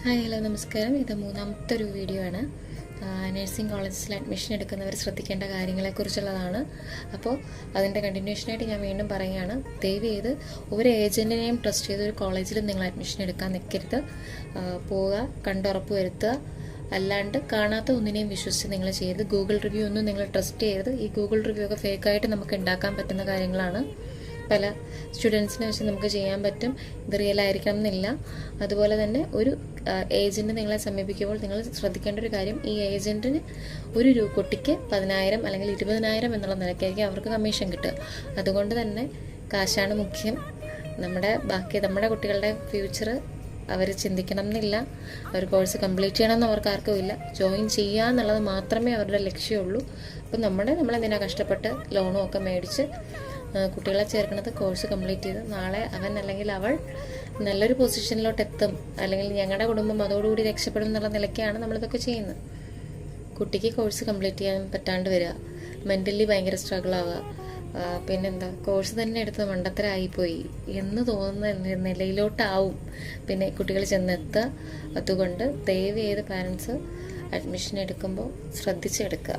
Hi hello നമസ്കാരം. ഇത് മൂന്നാമത്തെ ഒരു വീഡിയോ ആണ്. നഴ്സിംഗ് കോളേജിൽ അഡ്മിഷൻ എടുക്കുന്നവർ ശ്രദ്ധിക്കേണ്ട കാര്യങ്ങളെക്കുറിച്ചുള്ളതാണ്. അപ്പോൾ അതിൻ്റെ കണ്ടിന്യൂഷനായിട്ട് ഞാൻ വീണ്ടും പറയുകയാണ്, ദയവ് ചെയ്ത് ഒരു ഏജൻറ്റിനെയും ട്രസ്റ്റ് ചെയ്ത് ഒരു കോളേജിലും നിങ്ങൾ അഡ്മിഷൻ എടുക്കാൻ നിൽക്കരുത്. പോവുക, കണ്ടുറപ്പ് വരുത്തുക. അല്ലാണ്ട് കാണാത്ത ഒന്നിനെയും വിശ്വസിച്ച് നിങ്ങൾ ചെയ്യരുത്. ഗൂഗിൾ റിവ്യൂ ഒന്നും നിങ്ങൾ ട്രസ്റ്റ് ചെയ്യരുത്. ഈ ഗൂഗിൾ റിവ്യൂ ഒക്കെ ഫേക്കായിട്ട് നമുക്ക് ഉണ്ടാക്കാൻ പറ്റുന്ന കാര്യങ്ങളാണ്. പല സ്റ്റുഡൻസിനെ വെച്ച് നമുക്ക് ചെയ്യാൻ പറ്റും. ഇത് റിയൽ ആയിരിക്കണം എന്നില്ല. അതുപോലെ തന്നെ ഒരു ഏജൻറ്റ് നിങ്ങളെ സമീപിക്കുമ്പോൾ നിങ്ങൾ ശ്രദ്ധിക്കേണ്ട ഒരു കാര്യം, ഈ ഏജൻറ്റിന് ഒരു കുട്ടിക്ക് 10,000 അല്ലെങ്കിൽ 20,000 എന്നുള്ള നിലയ്ക്കായിരിക്കും അവർക്ക് കമ്മീഷൻ കിട്ടുക. അതുകൊണ്ട് തന്നെ കാശാണ് മുഖ്യം. നമ്മുടെ കുട്ടികളുടെ ഫ്യൂച്ചർ അവർ ചിന്തിക്കണം എന്നില്ല. അവർ കോഴ്സ് കംപ്ലീറ്റ് ചെയ്യണമെന്ന് അവർക്ക് ആർക്കും ഇല്ല. ജോയിൻ ചെയ്യുക എന്നുള്ളത് മാത്രമേ അവരുടെ ലക്ഷ്യമുള്ളൂ. അപ്പം നമ്മളെന്തിനാണ് കഷ്ടപ്പെട്ട് ലോണും ഒക്കെ മേടിച്ച് കുട്ടികളെ ചേർക്കുന്നത്? കോഴ്സ് കംപ്ലീറ്റ് ചെയ്ത് നാളെ അവൻ അല്ലെങ്കിൽ അവൾ നല്ലൊരു പൊസിഷനിലോട്ട് എത്തും, അല്ലെങ്കിൽ ഞങ്ങളുടെ കുടുംബം അതോടുകൂടി രക്ഷപ്പെടും എന്നുള്ള നിലയ്ക്കാണ് നമ്മളിതൊക്കെ ചെയ്യുന്നത്. കുട്ടിക്ക് കോഴ്സ് കംപ്ലീറ്റ് ചെയ്യാൻ പറ്റാണ്ട് വരിക, മെൻ്റലി ഭയങ്കര സ്ട്രഗിൾ ആവുക, പിന്നെന്താ കോഴ്സ് തന്നെ എടുത്ത് മണ്ടത്തരമായിപ്പോയി എന്ന് തോന്നുന്ന നിലയിലോട്ടാവും പിന്നെ കുട്ടികൾ ചെന്നെത്തുക. അതുകൊണ്ട് ദയവ് ചെയ്ത് പാരൻസ് അഡ്മിഷൻ എടുക്കുമ്പോൾ ശ്രദ്ധിച്ചെടുക്കുക.